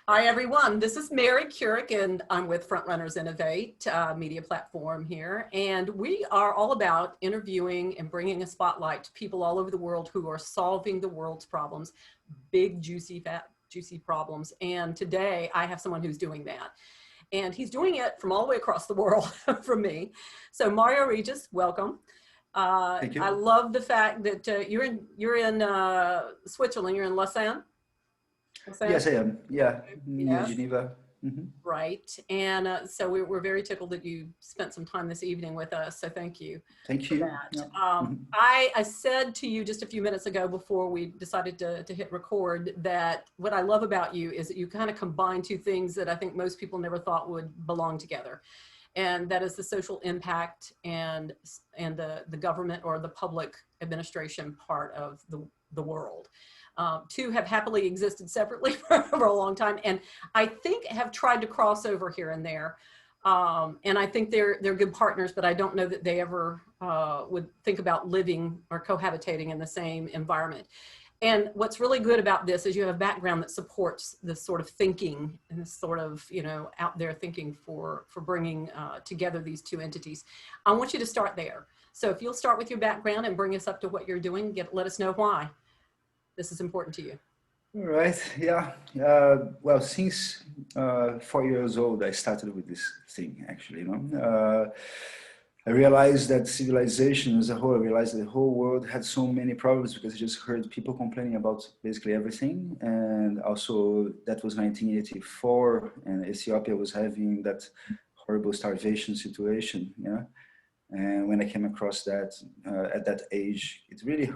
Hi, everyone. This is Mary Kurek, and I'm with Frontrunners Innovate media platform here. And we are all about interviewing and bringing a spotlight to people all over the world who are solving the world's problems, big, juicy, fat, juicy problems. And today I have someone who's doing that. And he's doing it from all the way across the world from me. So Mario Regis, welcome. Thank you. I love the fact that you're in Switzerland. You're in Lausanne. Yes, I am. Yeah, near Yes. Geneva. Hmm. Right. And so we're very tickled that you spent some time this evening with us. So thank you Thank for you. that. Yeah. I said to you just a few minutes ago before we decided to hit record that what I love about you is that you kind of combine two things that I think most people never thought would belong together. And that is the social impact and the government or the public administration part of the world. Two have happily existed separately for a long time, and I think have tried to cross over here and there. And I think they're good partners, but I don't know that they ever would think about living or cohabitating in the same environment. And what's really good about this is you have a background that supports this sort of thinking and this sort of, out there thinking for bringing together these two entities. I want you to start there. So if you'll start with your background and bring us up to what you're doing, let us know why this is important to you. All right. Yeah. Well, since 4 years old, I started with this thing. Actually, I realized that civilization as a whole, I realized that the whole world had so many problems because I just heard people complaining about basically everything. And also, that was 1984, and Ethiopia was having that horrible starvation situation. Yeah. And when I came across that at that age, it really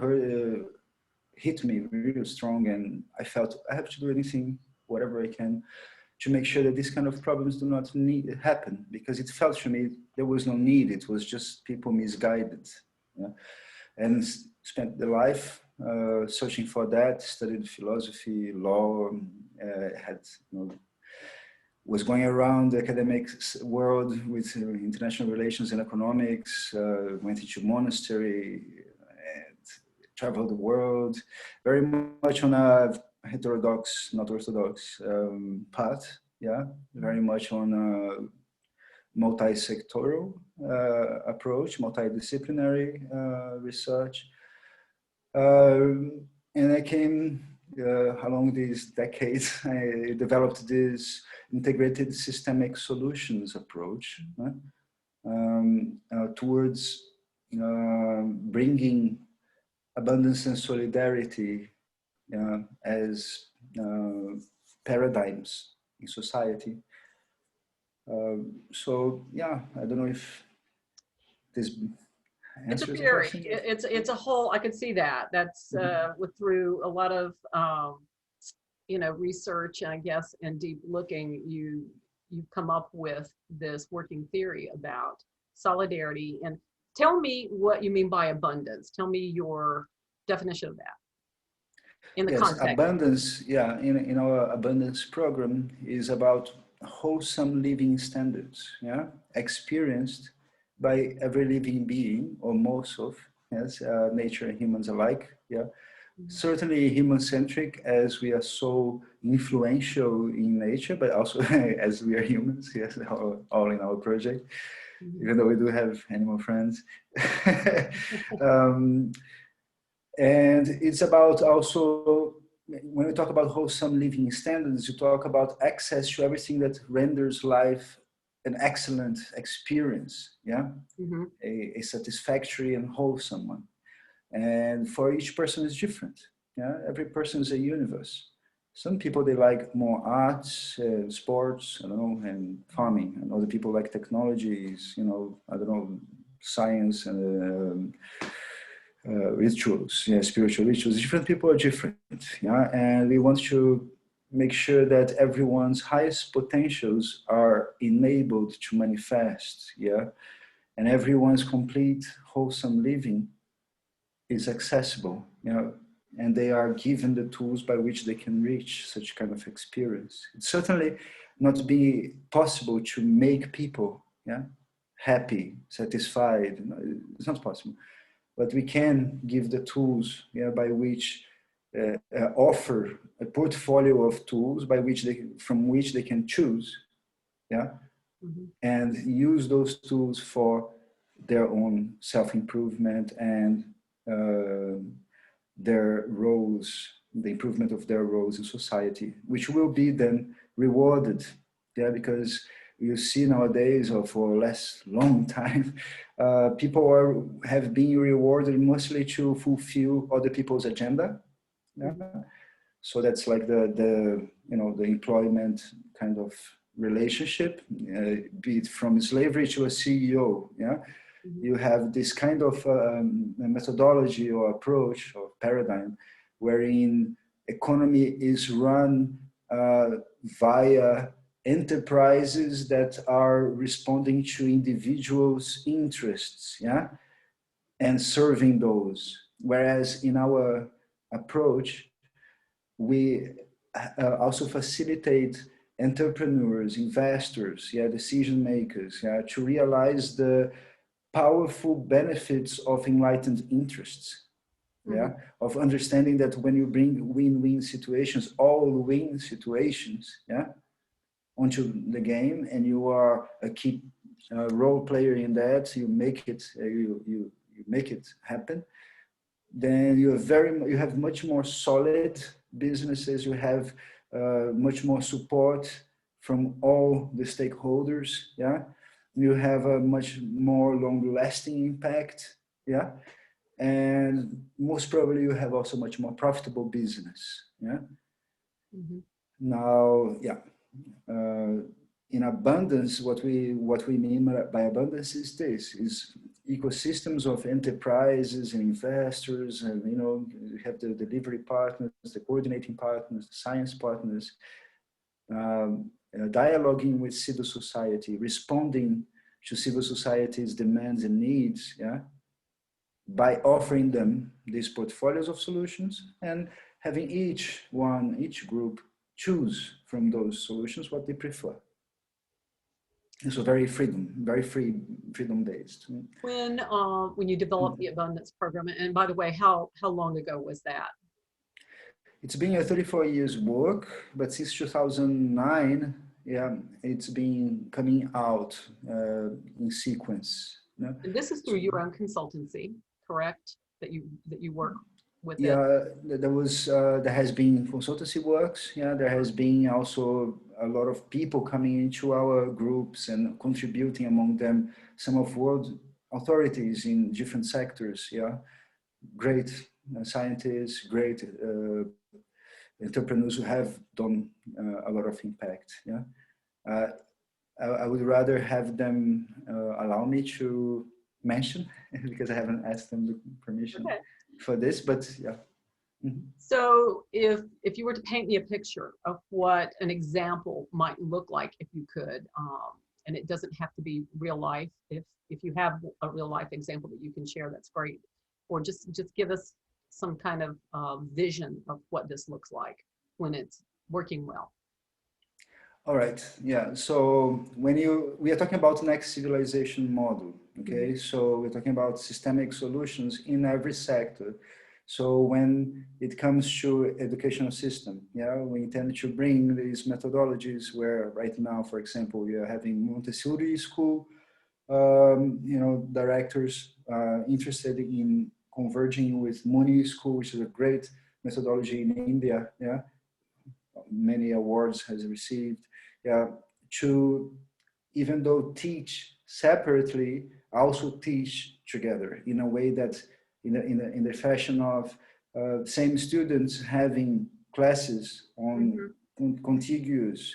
hit me real strong, and I felt I have to do anything, whatever I can, to make sure that these kind of problems do not happen, because it felt to me there was no need. it was just people misguided. Yeah? And spent the life searching for that, studied philosophy, law, had was going around the academic world with international relations and economics, went into monastery, traveled the world, very much on a heterodox, not orthodox path. Yeah, very much on a multi-sectoral approach, multidisciplinary research. And I came along these decades, I developed this integrated systemic solutions approach towards bringing abundance and solidarity as paradigms in society. So yeah, I don't know if this answers the question. It's a whole, I could see that. That's through a lot of research, and I guess, and deep looking, you've come up with this working theory about solidarity. And tell me what you mean by abundance. Tell me your definition of that in the Yes, context. abundance, yeah, in our abundance program is about wholesome living standards, yeah, experienced by every living being, or most of, yes, nature and humans alike, yeah. Certainly human-centric, as we are so influential in nature, but also as we are humans, yes, all in our project, even though we do have animal friends. And it's about also, when we talk about wholesome living standards, you talk about access to everything that renders life an excellent experience, yeah, a satisfactory and wholesome one. And for each person is different. Yeah, every person is a universe. Some people, they like more arts, sports, I don't know, and farming. And other people like technologies, I don't know, science and rituals, yeah, spiritual rituals. Different people are different, yeah, and we want to make sure that everyone's highest potentials are enabled to manifest, yeah, and everyone's complete wholesome living is accessible, and they are given the tools by which they can reach such kind of experience. It's certainly not be possible to make people, yeah, happy, satisfied. It's not possible. But we can give the tools, yeah, by which offer a portfolio of tools from which they can choose, yeah, and use those tools for their own self-improvement and their roles, the improvement of their roles in society, which will be then rewarded, yeah, because you see nowadays, or for a less long time, people have been rewarded mostly to fulfill other people's agenda. Yeah? So that's like the employment kind of relationship, be it from slavery to a CEO. Yeah, you have this kind of methodology or approach or paradigm wherein economy is run via enterprises that are responding to individuals' interests, yeah, and serving those. Whereas in our approach, we also facilitate entrepreneurs, investors, yeah, decision makers, yeah, to realize the powerful benefits of enlightened interests, yeah, of understanding that when you bring win-win situations, all win situations, yeah, onto the game, and you are a key role player in that, you make it, you make it happen, then you have much more solid businesses. You have much more support from all the stakeholders. Yeah, you have a much more long-lasting impact. Yeah, and most probably you have also much more profitable business. Yeah. Now, yeah. In abundance, what we mean by abundance is this: is ecosystems of enterprises and investors, and you have the delivery partners, the coordinating partners, the science partners, dialoguing with civil society, responding to civil society's demands and needs, yeah, by offering them these portfolios of solutions and having each group choose from those solutions what they prefer. And so very freedom based. When you developed the abundance program, and by the way, how long ago was that? It's been a 34 years work, but since 2009, yeah, it's been coming out in sequence. Yeah? And this is through your own consultancy, correct? That you work with it. Yeah, there has been consultancy works. Yeah, there has been also a lot of people coming into our groups and contributing, among them some of world authorities in different sectors. Yeah, great scientists, great entrepreneurs who have done a lot of impact. Yeah, I would rather have them allow me to mention because I haven't asked them the permission for this, but yeah. So if you were to paint me a picture of what an example might look like, if you could, and it doesn't have to be real life. If you have a real life example that you can share, that's great. Or just give us some kind of vision of what this looks like when it's working well. All right. Yeah. So when we are talking about next civilization model, okay? So we're talking about systemic solutions in every sector. So when it comes to educational system, yeah, we intend to bring these methodologies where right now, for example, we are having Montessori school, directors interested in converging with Muni school, which is a great methodology in India. Yeah, many awards has received. Yeah, to even though teach separately, also teach together in a way that in the fashion of same students having classes on contiguous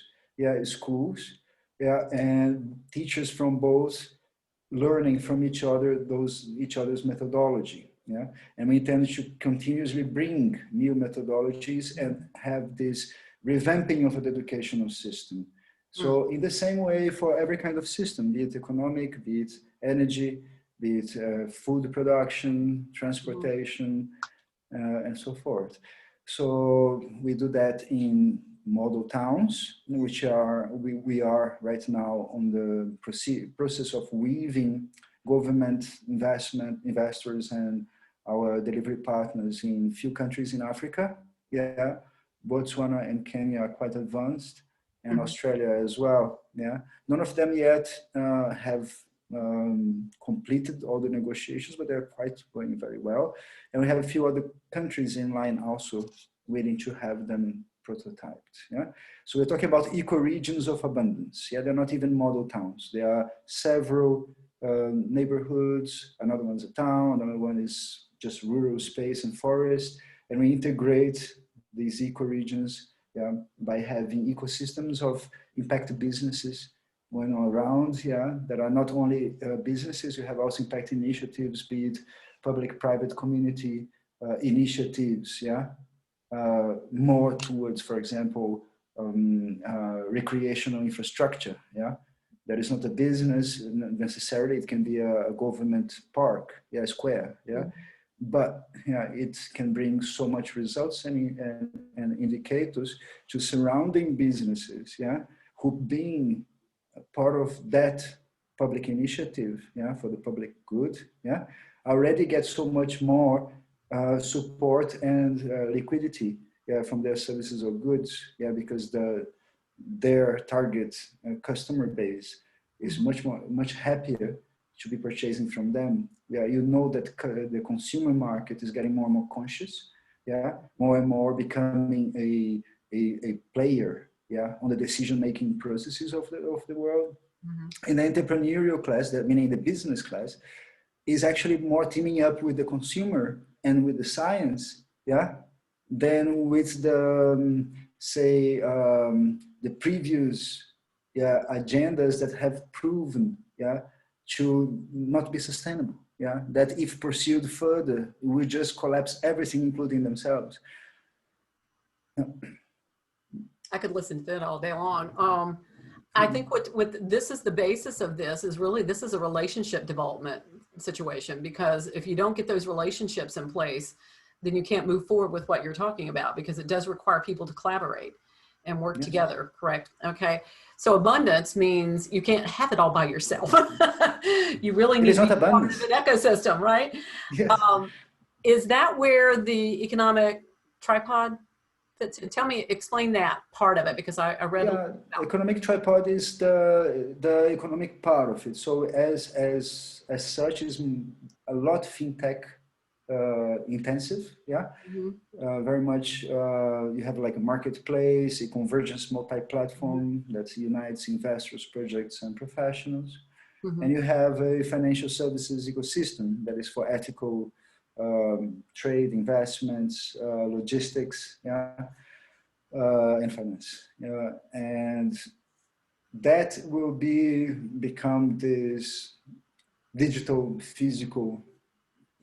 schools, yeah, and teachers from both learning from each other's methodology, yeah, and we intend to continuously bring new methodologies and have this revamping of the educational system. So in the same way for every kind of system, be it economic, be it energy, be it food production, transportation, and so forth. So we do that in model towns, which we are right now on the process of weaving government investors and our delivery partners in few countries in Africa. yeah. Botswana and Kenya are quite advanced, and Mhm. Australia as well. Yeah, none of them yet have completed all the negotiations, but they're quite going very well. And we have a few other countries in line also waiting to have them prototyped. Yeah, so we're talking about eco-regions of abundance. Yeah, they're not even model towns. There are several neighborhoods. Another one's a town. Another one is just rural space and forest. And we integrate these eco-regions, yeah, by having ecosystems of impact businesses going around, yeah, that are not only businesses, you have also impact initiatives, be it public-private community initiatives, yeah, more towards, for example, recreational infrastructure, yeah. That is not a business necessarily, it can be a government park, yeah, square, yeah. But yeah, it can bring so much results and indicators to surrounding businesses, yeah, who being part of that public initiative, yeah, for the public good, yeah, already get so much more support and liquidity, yeah, from their services or goods, yeah, because their target customer base is much happier to be purchasing from them. Yeah, you know that the consumer market is getting more and more conscious. Yeah, more and more becoming a player. Yeah, on the decision-making processes of the world. Mhm. And the entrepreneurial class, that meaning the business class, is actually more teaming up with the consumer and with the science. Yeah, than with the say the previous, yeah, agendas that have proven, yeah, to not be sustainable, yeah, that if pursued further will just collapse everything including themselves. I could listen to that all day long. I think what this is the basis of this is really, this is a relationship development situation, because if you don't get those relationships in place, then you can't move forward with what you're talking about, because it does require people to collaborate and work Yes. together, correct? Okay. So abundance means you can't have it all by yourself. You really It need is to not be part of abundance. an ecosystem, right? Yes. Is that where the economic tripod fits in? Tell me, explain that part of it, because I read a little Yeah, about. economic tripod is the economic part of it. So as such, is a lot fintech intensive. Yeah, Mhm, very much. You have like a marketplace, a convergence mhm, multi-platform that unites investors, projects, and professionals. And mhm. you have a financial services ecosystem that is for ethical trade, investments, logistics. Yeah, and finance. And that will become this digital physical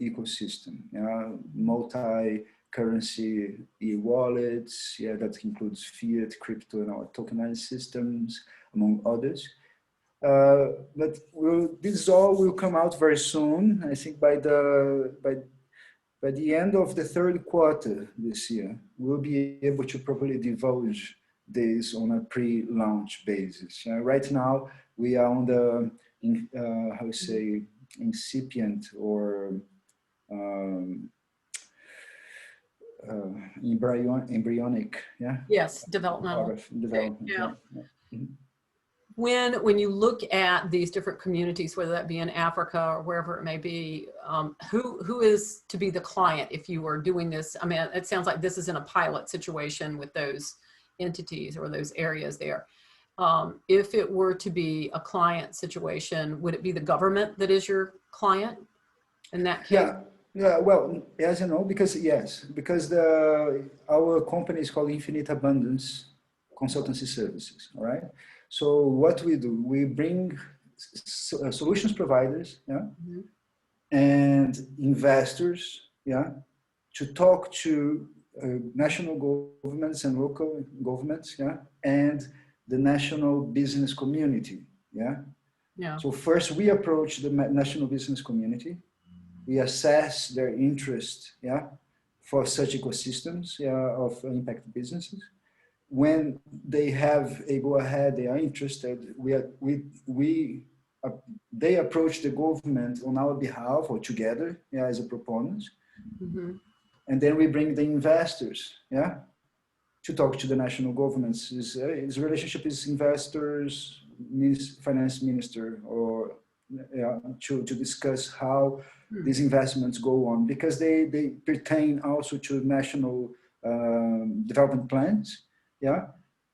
ecosystem, multi-currency e-wallets, yeah, that includes fiat, crypto, and our tokenized systems, among others. But this all will come out very soon. I think by the end of the third quarter this year, we'll be able to properly divulge this on a pre-launch basis. Right now, we are on the, how you say, incipient or um, embryonic, yeah, Yes, part developmental of stage. development. Yeah. Yeah. Yeah. Mhm. When you look at these different communities, whether that be in Africa or wherever it may be, who is to be the client if you are doing this? I mean, it sounds like this is in a pilot situation with those entities or those areas there. If it were to be a client situation, would it be the government that is your client in that case? Yeah, yeah. Well, yes and no, because yes, because our company is called Infinite Abundance Consultancy Services. All right. So what we do, we bring solutions providers, yeah, Mhm. and investors, yeah, to talk to national governments and local governments, yeah, and the national business community, yeah. Yeah. So first we approach the national business community, we assess their interest, yeah, for such ecosystems, yeah, of impact businesses. When they have a go ahead, they are interested. Uh, they approach the government on our behalf or together, yeah, as a proponent, Mhm. And then we bring the investors, yeah, to talk to the national governments. His relationship is investors, finance minister, or yeah, to discuss how these investments go on, because they pertain also to national development plans. Yeah,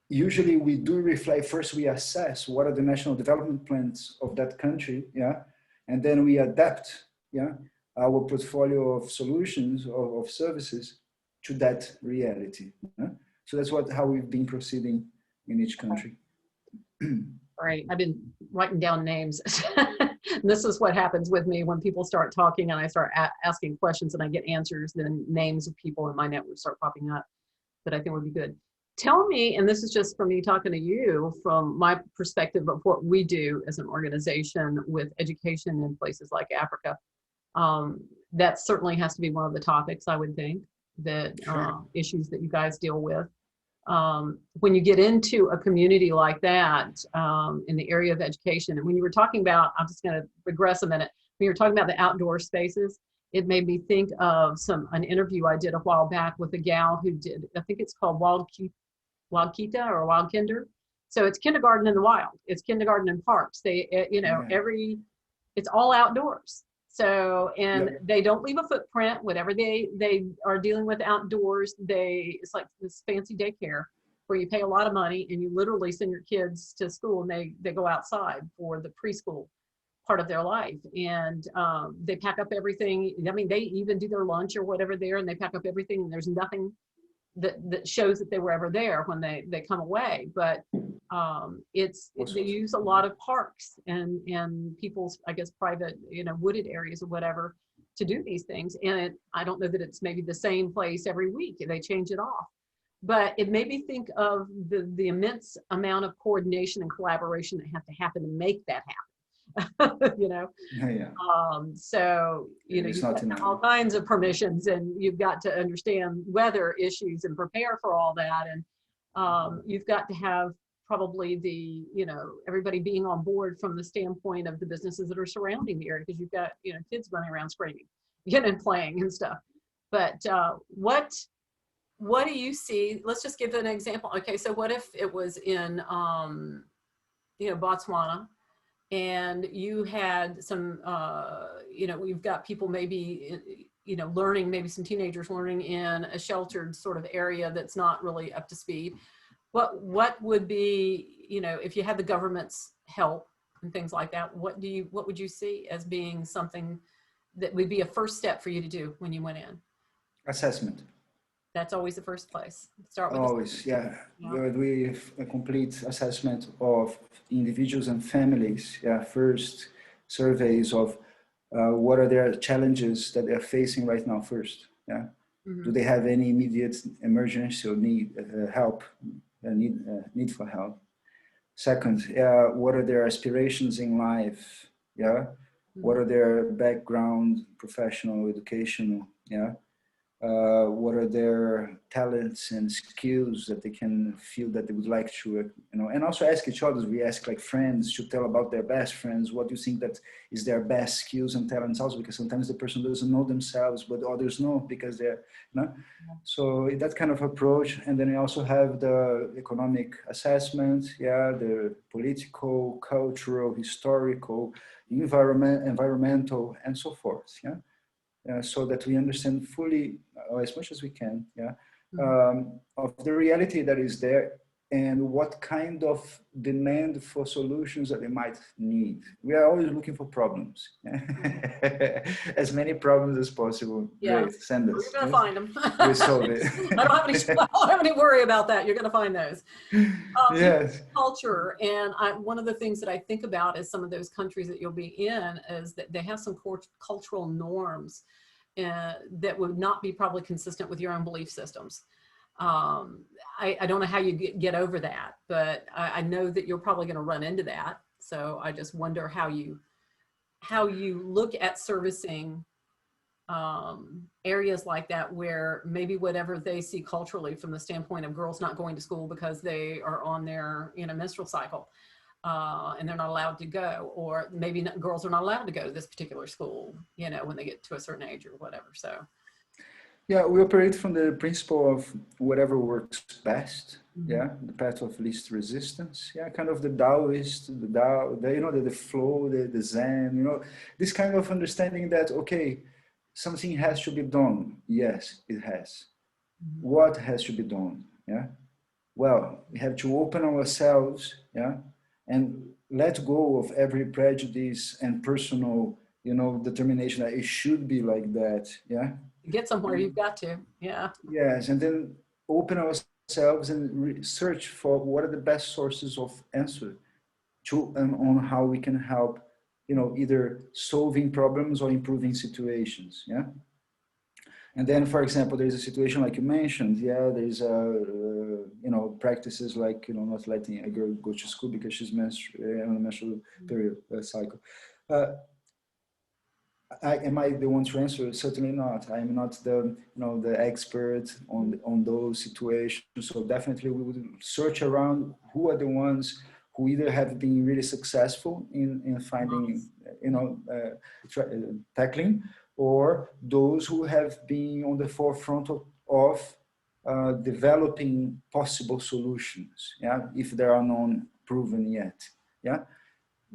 usually we do reflect, first we assess what are the national development plans of that country, yeah, and then we adapt, yeah, our portfolio of solutions, of services to that reality. Yeah? So that's how we've been proceeding in each country. Right. I've been writing down names. This is what happens with me when people start talking and I start asking questions and I get answers, then names of people in my network start popping up that I think would be good. Tell me, and this is just for me talking to you from my perspective of what we do as an organization with education in places like Africa. That certainly has to be one of the topics, I would think, that Sure. issues that you guys deal with. When you get into a community like that, in the area of education, and when you were talking about, I'm just going to regress a minute, when you were talking about the outdoor spaces, it made me think of an interview I did a while back with a gal who did, I think it's called Wild Kita or Wild Kinder. So it's kindergarten in the wild. It's kindergarten in parks. They, it's all outdoors. So, and they don't leave a footprint, whatever they are dealing with outdoors. It's like this fancy daycare where you pay a lot of money and you literally send your kids to school and they go outside for the preschool part of their life. And they pack up everything. I mean, they even do their lunch or whatever there, and they pack up everything, and there's nothing that shows that they were ever there when they come away. But they use a lot of parks and people's, I guess, private, wooded areas or whatever to do these things. And I don't know that it's maybe the same place every week. They change it off. But it made me think of the immense amount of coordination and collaboration that have to happen to make that happen. So you've got all kinds of permissions, and you've got to understand weather issues and prepare for all that, and you've got to have probably everybody being on board from the standpoint of the businesses that are surrounding the area, because you've got kids running around screaming and playing and stuff. But what do you see? Let's just give an example. Okay, so what if it was in Botswana, and you had some, you've got people maybe, learning, maybe some teenagers learning in a sheltered sort of area that's not really up to speed. What would be, if you had the government's help and things like that, what would you see as being something that would be a first step for you to do when you went in? Assessment. That's always the first place. Start with always, yeah. We a complete assessment of individuals and families. Yeah, first surveys of what are their challenges that they're facing right now. First, yeah. Mm-hmm. Do they have any immediate emergency or need help? Need for help. Second, what are their aspirations in life? Yeah. Mm-hmm. What are their background, professional, educational? Yeah. What are their talents and skills that they can feel that they would like to, and also ask each other. We ask like friends to tell about their best friends. What do you think that is their best skills and talents also? Because sometimes the person doesn't know themselves, but others know because they're, So that kind of approach. And then we also have the economic assessment, the political, cultural, historical, environmental, and so forth, so that we understand fully, as much as we can, of the reality that is there and what kind of demand for solutions that they might need. We are always looking for problems, as many problems as possible. Yeah, great, send us. You're gonna find them. We solve it. I don't have any worry about that. You're gonna find those. Yes. Culture, and one of the things that I think about is some of those countries that you'll be in is that they have some cultural norms that would not be probably consistent with your own belief systems. I don't know how you get over that, but I know that you're probably going to run into that. So I just wonder how you look at servicing areas like that, where maybe whatever they see culturally from the standpoint of girls not going to school because they are on their menstrual cycle, and they're not allowed to go, or maybe girls are not allowed to go to this particular school, when they get to a certain age or whatever. So Yeah, we operate from the principle of whatever works best. Mm-hmm. Yeah, the path of least resistance. Yeah, kind of the Taoist, the Tao, the flow, the Zen. This kind of understanding that okay, something has to be done. Yes, it has. What has to be done? Yeah. Well, we have to open ourselves. Yeah, and let go of every prejudice and personal, determination that it should be like that. Yeah. To get somewhere, you've got to. Yeah. Yes, and then open ourselves and search for what are the best sources of answer to and on how we can help, either solving problems or improving situations. Yeah. And then, for example, there's a situation like you mentioned. Yeah, there's practices like not letting a girl go to school because she's on a menstrual period cycle. Uh, am I the one to answer? Certainly not. I'm not the expert on those situations. So definitely we would search around who are the ones who either have been really successful in finding, tackling, or those who have been on the forefront of developing possible solutions. Yeah, if there are none proven yet. Yeah,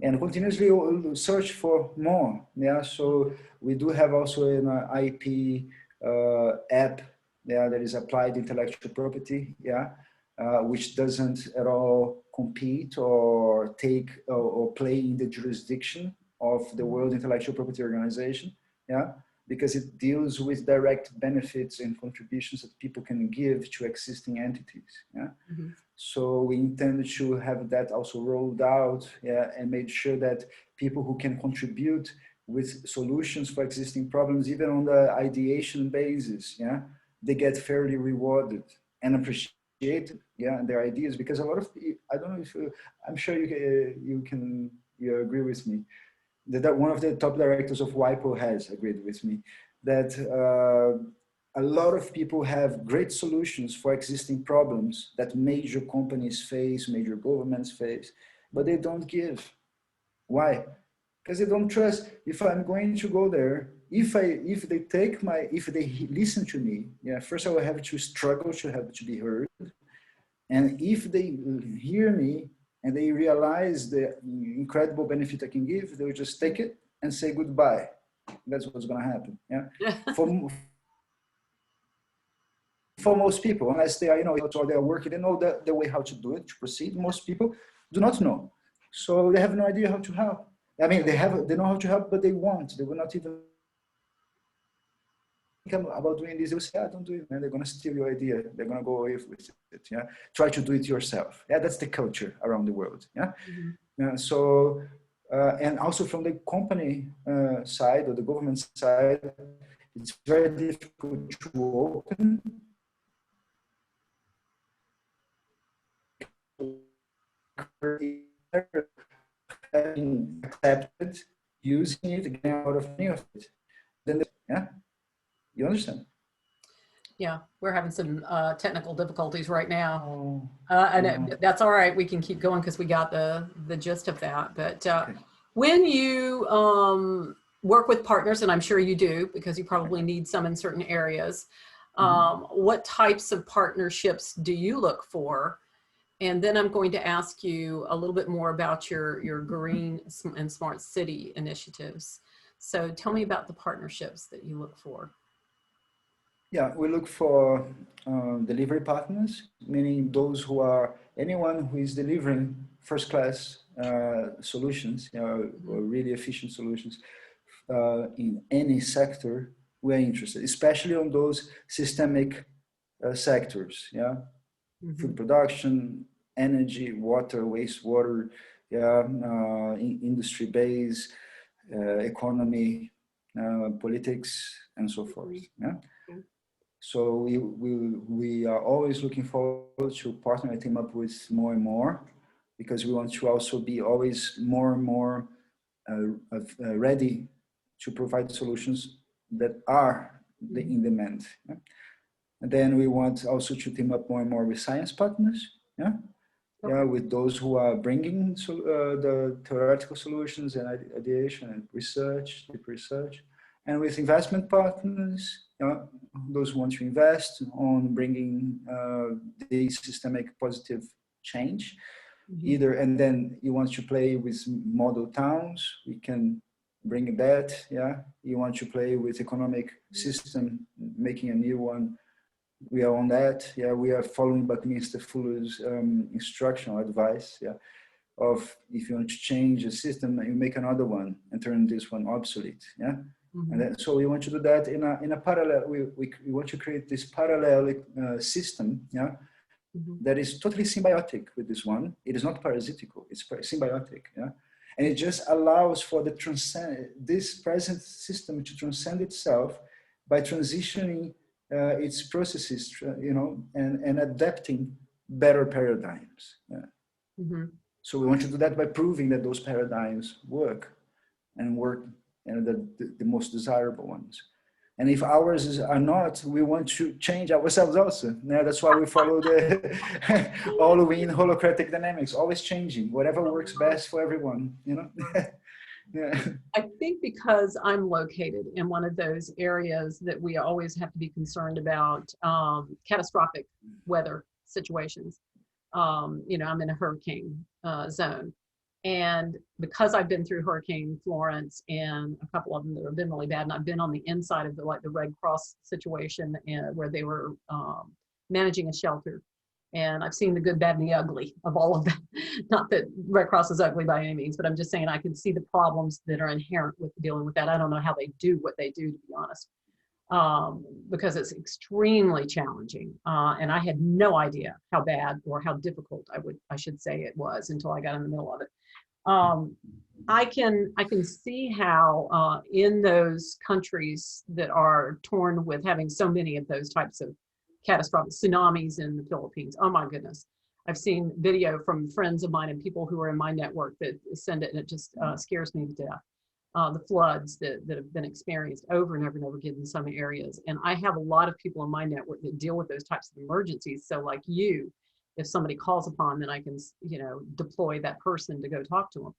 and continuously search for more. Yeah, so we do have also an IP app. Yeah, that is applied intellectual property. Yeah, which doesn't at all compete or take or play in the jurisdiction of the World Intellectual Property Organization. Yeah, because it deals with direct benefits and contributions that people can give to existing entities. Yeah. Mm-hmm. So we intend to have that also rolled out, yeah, and made sure that people who can contribute with solutions for existing problems, even on the ideation basis, yeah, they get fairly rewarded and appreciated, yeah, their ideas. Because a lot of, I don't know if I'm sure you agree with me that one of the top directors of WIPO has agreed with me that a lot of people have great solutions for existing problems that major companies face, major governments face, but they don't give. Why? Because they don't trust. If I'm going to go there, if they listen to me, yeah, first I will have to struggle to have to be heard, and if they hear me and they realize the incredible benefit I can give, they'll just take it and say goodbye. That's what's going to happen. Yeah. For most people, unless they are, or they are working, they know the way how to do it, to proceed. Most people do not know. So they have no idea how to help. I mean, they know how to help, but they won't. They will not even think about doing this. They will say, "Ah, don't do it, man. They're going to steal your idea. They're going to go away with it." Yeah. Try to do it yourself. Yeah. That's the culture around the world. Yeah. Mm-hmm. And also from the company side or the government side, it's very difficult to open accepted, using it, getting out of any of it. Then, yeah, you understand? Yeah, we're having some technical difficulties right now, and that's all right. We can keep going because we got the gist of that. But okay. When you work with partners, and I'm sure you do because you probably need some in certain areas, what types of partnerships do you look for? And then I'm going to ask you a little bit more about your green and smart city initiatives. So tell me about the partnerships that you look for. Yeah, we look for delivery partners, meaning those who are anyone who is delivering first-class solutions, or really efficient solutions in any sector. We're interested, especially on those systemic sectors. Yeah, food production, energy, water, wastewater, yeah, industry base, economy, politics, and so forth. Yeah. So we are always looking forward to partner and team up with more and more, because we want to also be always more and more ready to provide solutions that are in demand. Yeah? And then we want also to team up more and more with science partners. Yeah. Okay. Yeah, with those who are bringing the theoretical solutions and ideation and research, deep research, and with investment partners. those who want to invest on bringing the systemic positive change. Either, and then you want to play with model towns, we can bring that. Yeah, you want to play with economic system, making a new one, we are on that. Yeah, we are following Buckminster Fuller's instructional advice. Yeah, of if you want to change a system, you make another one and turn this one obsolete. Yeah, and then, so we want to do that in a parallel. We want to create this parallel system. Yeah. That is totally symbiotic with this one. It is not parasitical, it's symbiotic. Yeah? And it just allows for this present system to transcend itself by transitioning its processes, and adapting better paradigms. Yeah? So we want to do that by proving that those paradigms work, and the most desirable ones. And if ours are not, we want to change ourselves also. Yeah, that's why we follow the Halloween holocratic dynamics, always changing, whatever works best for everyone, Yeah. I think because I'm located in one of those areas that we always have to be concerned about catastrophic weather situations. I'm in a hurricane zone. And because I've been through Hurricane Florence and a couple of them that have been really bad, and I've been on the inside of the Red Cross situation where they were managing a shelter, and I've seen the good, bad, and the ugly of all of that. Not that Red Cross is ugly by any means, but I'm just saying I can see the problems that are inherent with dealing with that. I don't know how they do what they do, to be honest, because it's extremely challenging. And I had no idea how bad or how difficult I should say it was until I got in the middle of it. I can see how in those countries that are torn with having so many of those types of catastrophic tsunamis in the Philippines. Oh my goodness. I've seen video from friends of mine and people who are in my network that send it, and it just scares me to death. The floods that have been experienced over and over and over again in some areas. And I have a lot of people in my network that deal with those types of emergencies. So like you, if somebody calls upon, then I can, deploy that person to go talk to them.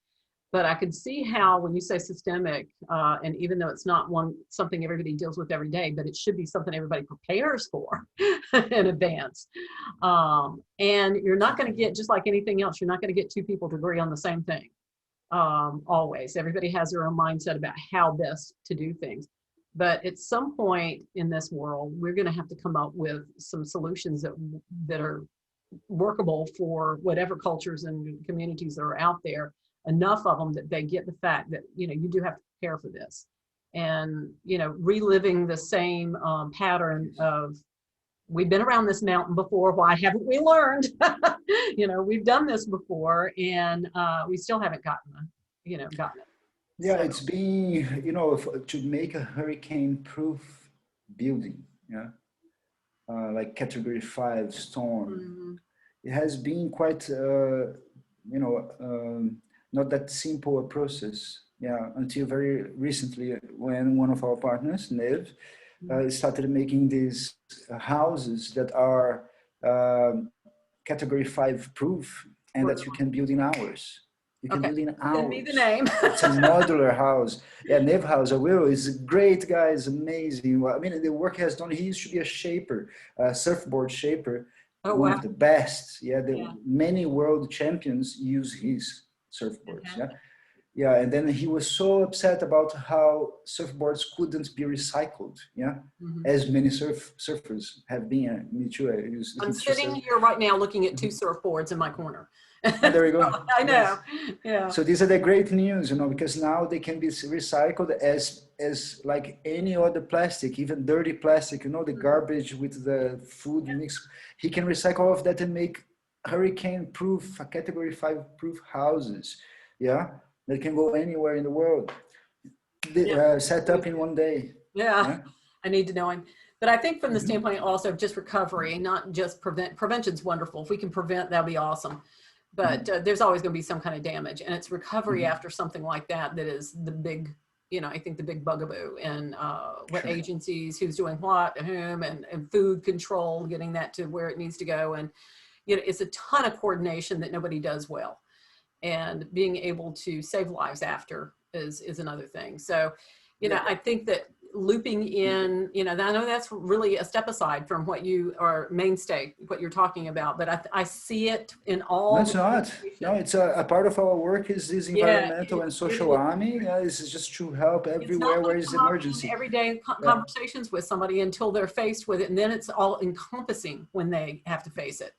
But I can see how when you say systemic, and even though it's not something everybody deals with every day, but it should be something everybody prepares for in advance. And you're not going to get, just like anything else, you're not going to get two people to agree on the same thing. Always. Everybody has their own mindset about how best to do things. But at some point in this world, we're going to have to come up with some solutions that are workable for whatever cultures and communities that are out there, enough of them that they get the fact that, you do have to prepare for this. And, reliving the same pattern of, we've been around this mountain before, why haven't we learned? We've done this before, and we still haven't gotten it. Yeah, so. It's been, to make a hurricane-proof building, like Category 5 storm. It has been quite, not that simple a process, until very recently, when one of our partners, Nev, started making these houses that are Category 5 proof, and that you can build in hours. You can build in hours. Send me the name. It's a modular house. Yeah, Nev House, I will. He's a great guy. He's amazing. Well, I mean, the work he has done. He used to be a shaper, a surfboard shaper. Oh, one wow. of the best. Many world champions use his surfboards. Yeah, and then he was so upset about how surfboards couldn't be recycled. As many surfers have been. Me too. I'm sitting here right now looking at two surfboards in my corner. There we go. I know. Yeah. So these are the great news, because now they can be recycled as like any other plastic, even dirty plastic, the garbage with the food mix. He can recycle all of that and make hurricane-proof, Category 5 proof houses. That can go anywhere in the world. Set up in one day. Yeah. I need to know him. But I think from the standpoint also of just recovery, not just prevention's wonderful. If we can prevent, that'd be awesome. But there's always going to be some kind of damage, and it's recovery after something like that is the big, I think the big bugaboo, and what agencies, who's doing what, whom, and food control, getting that to where it needs to go. And, it's a ton of coordination that nobody does well. And being able to save lives after is another thing. So, I think that looping in, you know, I know that's really a step aside from what you are mainstay, what you're talking about, but I see it in No, all it's the not. No, conversations. it's a part of our work is this Yeah, environmental and it social is. army. This is just to help It's not everywhere going where to is come up in emergency. everyday Yeah. conversations with somebody until they're faced with it. And then it's all encompassing when they have to face it.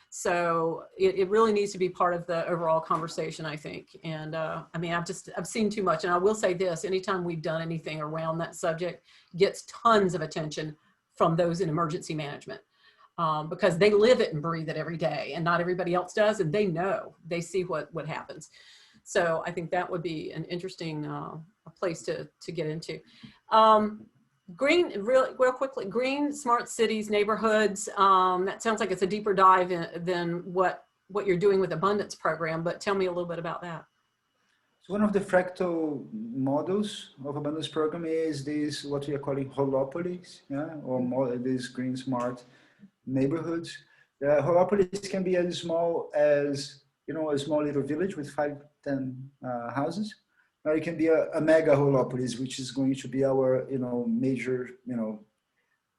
So it really needs to be part of the overall conversation, I think. And I mean, I've seen too much. And I will say this, anytime we've done anything around that subject, gets tons of attention from those in emergency management. Because they live it and breathe it every day, and not everybody else does, and they see what happens. So I think that would be an interesting place to get into. Green, real quickly, green, smart cities, neighborhoods. That sounds like it's a deeper dive than what you're doing with Abundance Program, but tell me a little bit about that. So one of the fractal models of Abundance Program is this, what we are calling Holopolis, yeah, or more, these green, smart neighborhoods. Holopolis can be as small as, you know, a small little village with 5-10 houses. Or it can be a mega Holopolis, which is going to be our, you know, major, you know,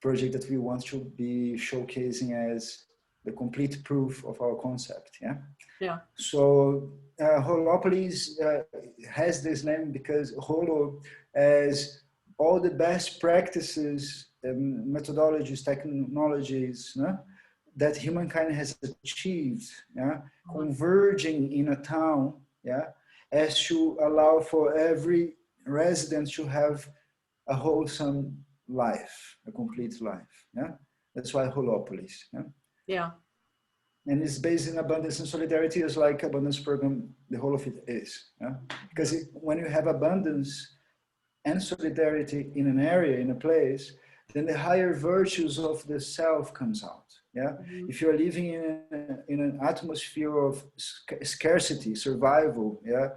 project that we want to be showcasing as the complete proof of our concept. Yeah. Yeah. So Holopolis has this name because Holo, as all the best practices, methodologies, technologies, no, that humankind has achieved, yeah, converging in a town, yeah, as to allow for every resident to have a wholesome life, a complete life. Yeah, that's why Holopolis. Yeah. Yeah. And it's based in abundance and solidarity, is like Abundance Program, the whole of it is. Yeah? Because when you have abundance and solidarity in an area, in a place, then the higher virtues of the self comes out. Yeah. Mm-hmm. If you're living in an atmosphere of scarcity, survival, yeah,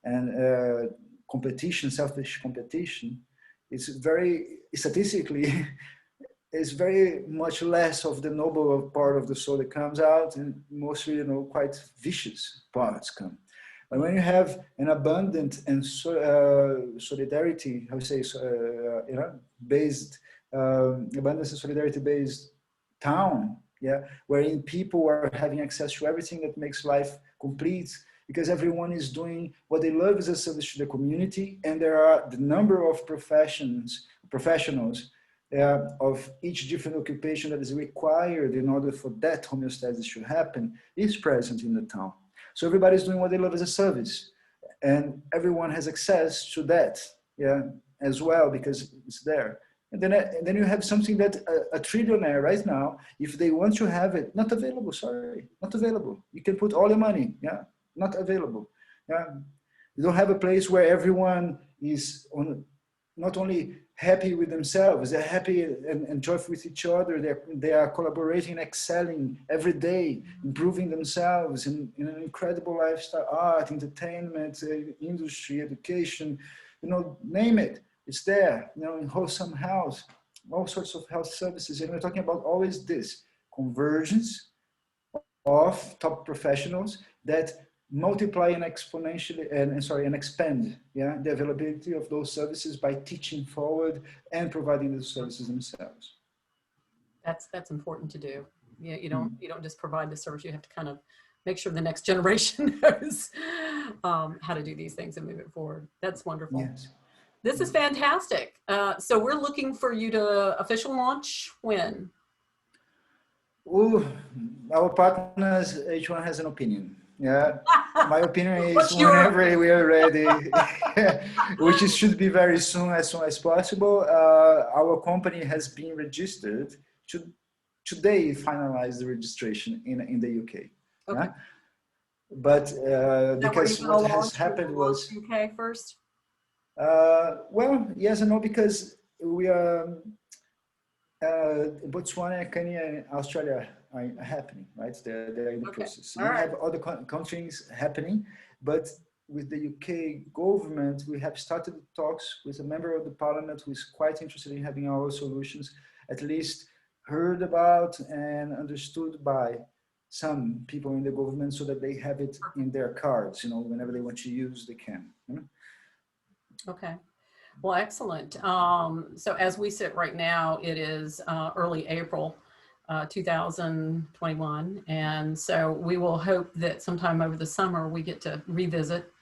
and competition, selfish competition, it's very statistically is very much less of the noble part of the soul that comes out, and mostly, you know, quite vicious parts come. But when you have an abundant and solidarity, how to say, you know, based abundance and solidarity based town, yeah, wherein people are having access to everything that makes life complete, because everyone is doing what they love as a service to the community, and there are the number of professionals of each different occupation that is required in order for that homeostasis to happen is present in the town. So everybody's doing what they love as a service, and everyone has access to that, yeah, as well, because it's there. And then you have something that a trillionaire right now, if they want to have it, not available, sorry, not available. You can put all your money, yeah, not available. Yeah. You don't have a place where everyone is not only happy with themselves, they're happy and joyful with each other. They are collaborating, excelling every day, improving themselves in an incredible lifestyle, art, entertainment, industry, education, you know, name it. It's there, you know, in wholesome house, all sorts of health services. And we're talking about always this convergence of top professionals that multiply and exponentially and expand, yeah, the availability of those services by teaching forward and providing the services themselves. That's important to do. Yeah, you don't just provide the service. You have to kind of make sure the next generation knows how to do these things and move it forward. That's wonderful. Yes. This is fantastic. So we're looking for you to official launch when? Ooh, our partners, each one has an opinion. Yeah, my opinion is What's your whenever opinion? we are ready, which should be very soon as possible. Our company has been registered. Today finalize the registration in the UK. Okay. Yeah? But because what has You're happened gonna launch was, UK first? well, yes and no, because we are Botswana, Kenya, and Australia are happening, right? They're in the process. All We right. have other countries happening, but with the UK government, we have started talks with a member of the parliament who is quite interested in having our solutions, at least heard about and understood by some people in the government, so that they have it in their cards, you know, whenever they want to use, they can. You know? Okay. Well, excellent. So as we sit right now, it is early April 2021. And so we will hope that sometime over the summer we get to revisit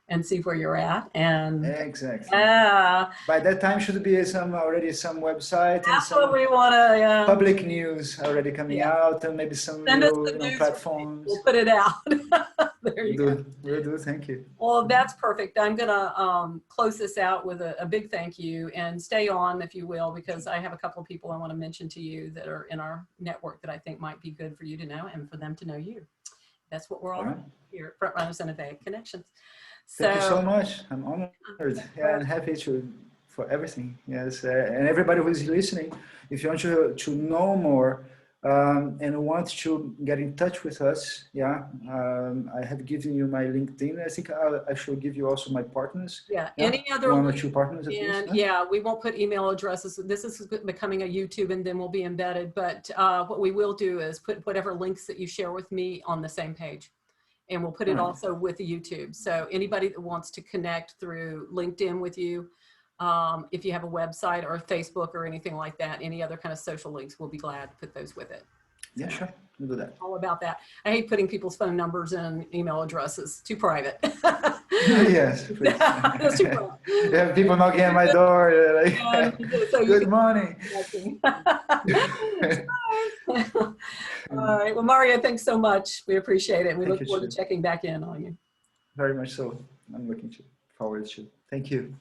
and see where you're at. And Exactly. yeah, By that time should be already some website and that's what some we want to, public news already coming yeah. out, and maybe some Send us new, the news release. platforms. We'll put it out. There We'll you go. do. We'll do. Thank you. Well, that's perfect. I'm going to close this out with a big thank you, and stay on if you will, because I have a couple of people I want to mention to you that are in our network that I think might be good for you to know and for them to know you. That's what we're all about here at Frontrunners Innovate Connections. Thank you so much. I'm honored, yeah, and happy for everything. Yes, and everybody who is listening, if you want to know more and want to get in touch with us, yeah, I have given you my LinkedIn. I think I should give you also my partners. Yeah, any other one or two partners at least. Yeah, we won't put email addresses. This is becoming a YouTube, and then we'll be embedded. But what we will do is put whatever links that you share with me on the same page. And we'll put it also with the YouTube. So anybody that wants to connect through LinkedIn with you, if you have a website or a Facebook or anything like that, any other kind of social links, we'll be glad to put those with it. Yeah, sure. We'll do that. All about that. I hate putting people's phone numbers and email addresses. Too private. Yes, please. That's too private. Yeah, people knocking at my door. Like, so good morning. All right. Well, Mario, thanks so much. We appreciate it. And we look forward to Shu. checking back in on you. Very much so. I'm looking forward to. Thank you.